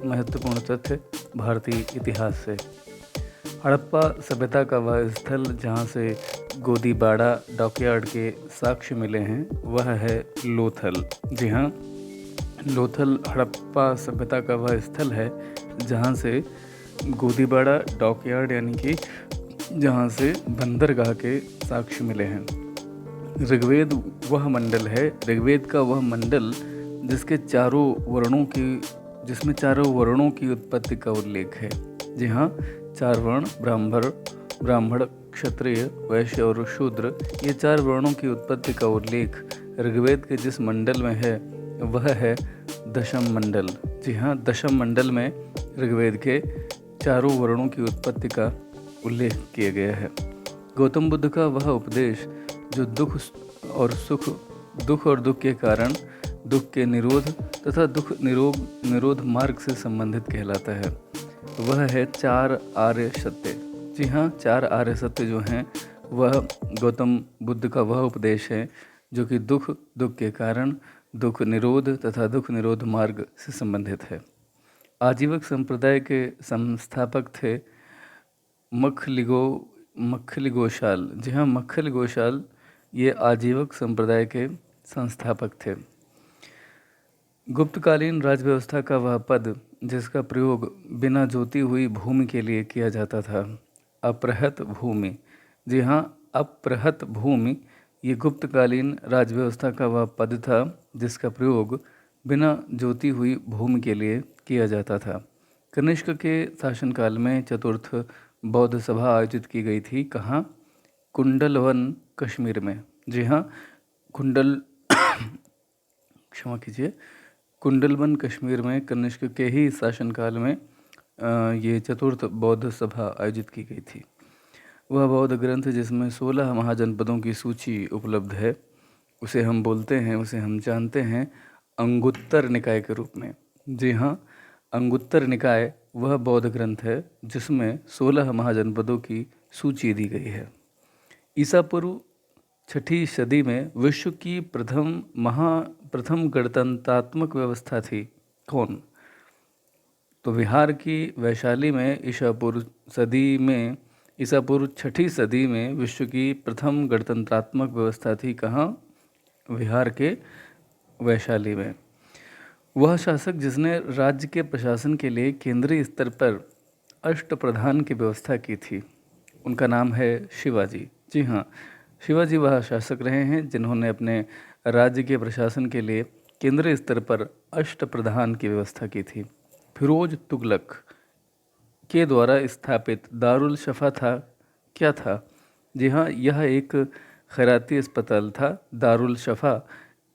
महत्वपूर्ण तथ्य भारतीय इतिहास से। हड़प्पा सभ्यता का वह स्थल जहाँ से गोदीबाड़ा डॉकयार्ड के साक्ष्य मिले हैं वह है लोथल। जी हाँ, लोथल हड़प्पा सभ्यता का वह स्थल है जहाँ से गोदीबाड़ा डॉकयार्ड यानी कि जहाँ से बंदरगाह के साक्ष्य मिले हैं। ऋग्वेद वह मंडल है, ऋग्वेद का वह मंडल जिसमें चारों वर्णों की उत्पत्ति का उल्लेख है। जी हाँ, 4 वर्ण ब्राह्मण क्षत्रिय वैश्य और शूद्र, ये 4 वर्णों की उत्पत्ति का उल्लेख ऋग्वेद के जिस मंडल में है वह है दशम मंडल। जी हाँ, दशम मंडल में ऋग्वेद के चारों वर्णों की उत्पत्ति का उल्लेख किया गया है। गौतम बुद्ध का वह उपदेश जो दुख और दुख के कारण, दुख के निरोध तथा दुख निरोध मार्ग से संबंधित कहलाता है, वह है 4 आर्य सत्य। जी हाँ, 4 आर्य सत्य जो हैं वह गौतम बुद्ध का वह उपदेश है जो कि दुख के कारण, दुख निरोध तथा दुख निरोध मार्ग से संबंधित है। आजीवक संप्रदाय के संस्थापक थे मक्खली गोशाल। जी हाँ, मक्खली गोशाल ये आजीवक संप्रदाय के संस्थापक थे। गुप्तकालीन राजव्यवस्था का वह पद जिसका प्रयोग बिना जोती हुई भूमि के लिए किया जाता था, अपृहत भूमि। जी हाँ, अपृहत भूमि ये गुप्तकालीन राजव्यवस्था का वह पद था जिसका प्रयोग बिना जोती हुई भूमि के लिए किया जाता था। कनिष्क के शासनकाल में चतुर्थ बौद्ध सभा आयोजित की गई थी। कहाँ? कुंडलवन, कश्मीर में। जी हाँ, कुंडलवन कश्मीर में कनिष्क के ही शासनकाल में ये चतुर्थ बौद्ध सभा आयोजित की गई थी। वह बौद्ध ग्रंथ जिसमें 16 महाजनपदों की सूची उपलब्ध है उसे हम जानते हैं अंगुत्तर निकाय के रूप में। जी हाँ, अंगुत्तर निकाय वह बौद्ध ग्रंथ है जिसमें 16 महाजनपदों की सूची दी गई है। ईसा पूर्व 6ठी सदी में विश्व की प्रथम गणतंत्रात्मक व्यवस्था थी। कौन? तो बिहार की वैशाली में ईसा पूर्व 6ठी सदी में विश्व की प्रथम गणतंत्रात्मक व्यवस्था थी। कहाँ? बिहार के वैशाली में। वह शासक जिसने राज्य के प्रशासन के लिए केंद्रीय स्तर पर अष्टप्रधान की व्यवस्था की थी, उनका नाम है शिवाजी। जी हाँ, शिवाजी वह शासक रहे हैं जिन्होंने अपने राज्य के प्रशासन के लिए केंद्रीय स्तर पर अष्टप्रधान की व्यवस्था की थी। फिरोज तुगलक के द्वारा स्थापित दारुल शफा था। क्या था? जी हाँ, यह एक खैराती अस्पताल था। दारुल शफा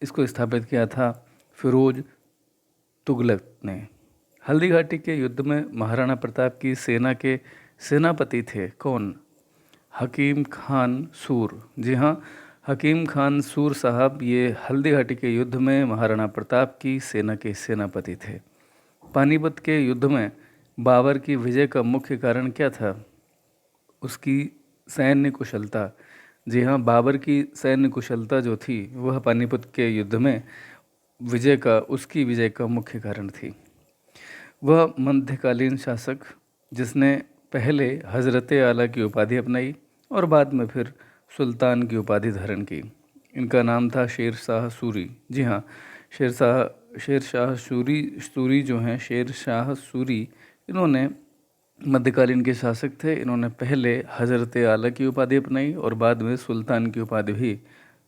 इसको स्थापित किया था फिरोज तुगलक ने। हल्दी घाटी के युद्ध में महाराणा प्रताप की सेना के सेनापति थे। कौन? हकीम खान सूर। जी हाँ, हकीम खान सूर साहब ये हल्दी घाटी के युद्ध में महाराणा प्रताप की सेना के सेनापति थे। पानीपत के युद्ध में बाबर की विजय का मुख्य कारण क्या था? उसकी सैन्य कुशलता। जी हाँ, बाबर की सैन्य कुशलता जो थी वह पानीपत के युद्ध में उसकी विजय का मुख्य कारण थी। वह मध्यकालीन शासक जिसने पहले हजरत आला की उपाधि अपनाई और बाद में फिर सुल्तान की उपाधि धारण की। इनका नाम था शेर शाह सूरी। जी हाँ, शेर शाह सूरी इन्होंने मध्यकालीन के शासक थे। इन्होंने पहले हजरत आला की उपाधि अपनाई और बाद में सुल्तान की उपाधि भी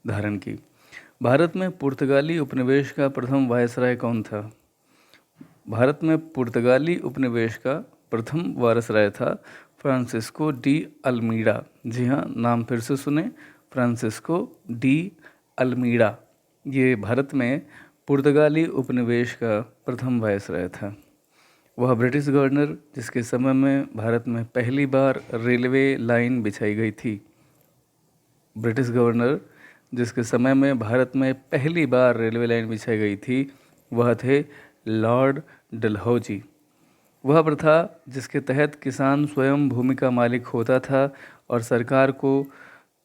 धारण की। भारत में पुर्तगाली उपनिवेश का प्रथम वायसराय कौन था? भारत में पुर्तगाली उपनिवेश का प्रथम वायसराय था फ्रांसिस्को डी अल्मीडा। जी हाँ, नाम फिर से सुने, फ्रांसिस्को डी अल्मीडा। ये भारत में पुर्तगाली उपनिवेश का प्रथम वायसराय था। वह ब्रिटिश गवर्नर जिसके समय में भारत में पहली बार रेलवे लाइन बिछाई गई थी। ब्रिटिश गवर्नर जिसके समय में भारत में पहली बार रेलवे लाइन बिछाई गई थी वह थे लॉर्ड डलहौजी। वह प्रथा जिसके तहत किसान स्वयं भूमि का मालिक होता था और सरकार को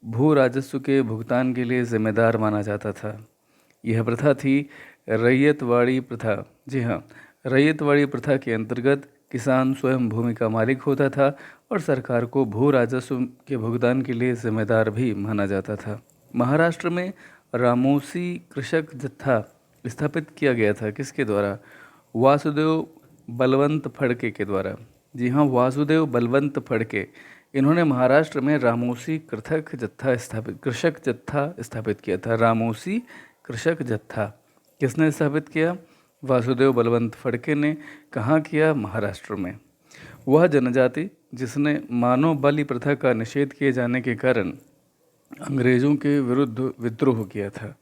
भू राजस्व के भुगतान के लिए जिम्मेदार माना जाता था। यह प्रथा थी रैयतवाड़ी प्रथा। जी हाँ, रैयतवाड़ी प्रथा के अंतर्गत किसान स्वयं भूमि का मालिक होता था और सरकार को भू राजस्व के भुगतान के लिए जिम्मेदार भी माना जाता था। महाराष्ट्र में रामोसी कृषक जत्था स्थापित किया गया था। किसके द्वारा? वासुदेव बलवंत फड़के के द्वारा। जी हाँ, वासुदेव बलवंत फड़के, इन्होंने महाराष्ट्र में रामोसी कृषक जत्था स्थापित किया था। रामोसी कृषक जत्था किसने स्थापित किया? वासुदेव बलवंत फड़के ने। कहाँ किया? महाराष्ट्र में। वह जनजाति जिसने मानव बलि प्रथा का निषेध किए जाने के कारण अंग्रेजों के विरुद्ध विद्रोह किया था।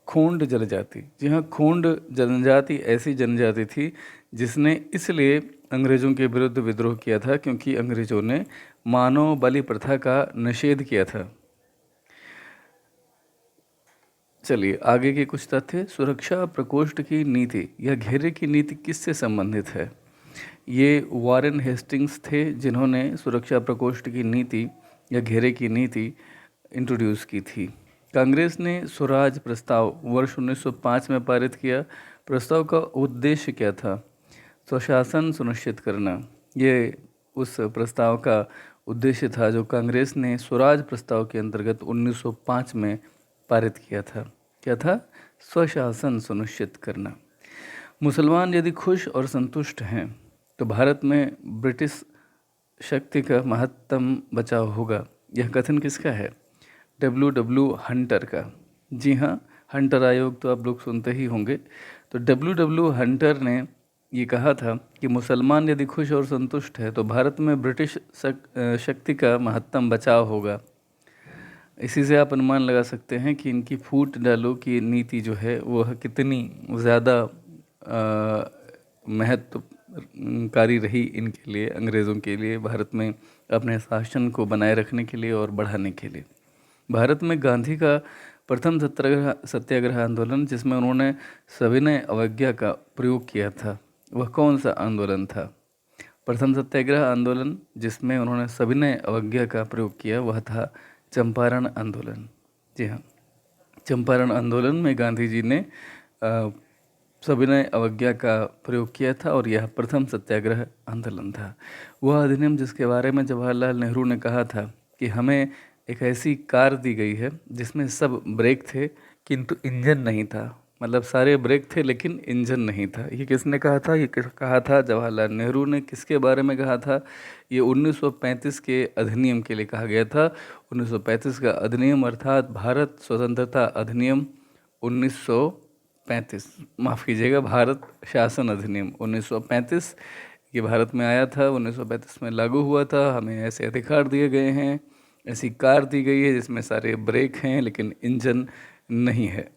खोंड जनजाति, जी हाँ, खोंड जनजाति ऐसी जनजाति थी जिसने इसलिए अंग्रेजों के विरुद्ध विद्रोह किया था क्योंकि अंग्रेजों ने मानव बलि प्रथा का निषेध किया था। चलिए आगे के कुछ तथ्य। सुरक्षा प्रकोष्ठ की नीति या घेरे की नीति किससे संबंधित है? ये वारेन हेस्टिंग्स थे जिन्होंने सुरक्षा प्रकोष्ठ की नीति या घेरे की नीति इंट्रोड्यूस की थी। कांग्रेस ने स्वराज प्रस्ताव वर्ष 1905 में पारित किया। प्रस्ताव का उद्देश्य क्या था? स्वशासन सुनिश्चित करना। ये उस प्रस्ताव का उद्देश्य था जो कांग्रेस ने स्वराज प्रस्ताव के अंतर्गत 1905 में पारित किया था। क्या था? स्वशासन सुनिश्चित करना। मुसलमान यदि खुश और संतुष्ट हैं तो भारत में ब्रिटिश शक्ति का महत्तम बचाव होगा। यह कथन किसका है? W हंटर का। जी हाँ, हंटर आयोग तो आप लोग सुनते ही होंगे। तो W हंटर ने ये कहा था कि मुसलमान यदि खुश और संतुष्ट है तो भारत में ब्रिटिश शक्ति का महत्तम बचाव होगा। इसी से आप अनुमान लगा सकते हैं कि इनकी फूट डालो की नीति जो है वह कितनी ज़्यादा महत्वकारी रही इनके लिए, अंग्रेज़ों के लिए, भारत में अपने शासन को बनाए रखने के लिए और बढ़ाने के लिए। भारत में गांधी का प्रथम सत्याग्रह आंदोलन जिसमें उन्होंने सविनय अवज्ञा का प्रयोग किया था, वह कौन सा आंदोलन था? प्रथम सत्याग्रह आंदोलन जिसमें उन्होंने सविनय अवज्ञा का प्रयोग किया वह था चंपारण आंदोलन। जी हाँ, चंपारण आंदोलन में गांधी जी ने सविनय अवज्ञा का प्रयोग किया था और यह प्रथम सत्याग्रह आंदोलन था। वह अधिनियम जिसके बारे में जवाहरलाल नेहरू ने कहा था कि हमें एक ऐसी कार दी गई है जिसमें सब ब्रेक थे किंतु इंजन नहीं था। मतलब सारे ब्रेक थे लेकिन इंजन नहीं था। ये किसने कहा था? ये कहा था जवाहरलाल नेहरू ने। किसके बारे में कहा था? ये 1935 के अधिनियम के लिए कहा गया था। 1935 का अधिनियम अर्थात भारत स्वतंत्रता अधिनियम 1935, माफ़ कीजिएगा, भारत शासन अधिनियम 1935 ये भारत में आया था, 1935 में लागू हुआ था। हमें ऐसे अधिकार दिए गए हैं, ऐसी कार दी गई है जिसमें सारे ब्रेक हैं लेकिन इंजन नहीं है।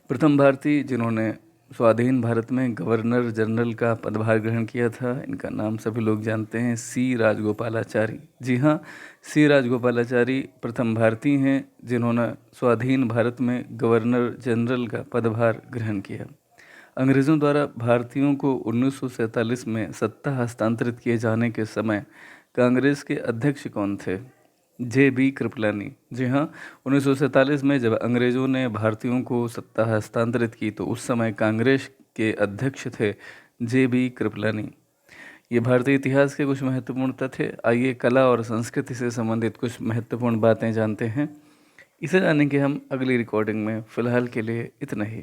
प्रथम भारतीय जिन्होंने स्वाधीन भारत में गवर्नर जनरल का पदभार ग्रहण किया था, इनका नाम सभी लोग जानते हैं, सी राजगोपालाचारी। जी हाँ, सी राजगोपालाचारी प्रथम भारतीय हैं जिन्होंने स्वाधीन भारत में गवर्नर जनरल का पदभार ग्रहण किया। अंग्रेज़ों द्वारा भारतीयों को 1947 में सत्ता हस्तांतरित किए जाने के समय कांग्रेस के अध्यक्ष कौन थे? JB कृपलानी। जी हाँ, 1947 में जब अंग्रेज़ों ने भारतीयों को सत्ता हस्तांतरित की तो उस समय कांग्रेस के अध्यक्ष थे JB कृपलानी। ये भारतीय इतिहास के कुछ महत्वपूर्ण तथ्य। आइए कला और संस्कृति से संबंधित कुछ महत्वपूर्ण बातें जानते हैं। इसे जानने के हम अगली रिकॉर्डिंग में फ़िलहाल के लिए इतना ही।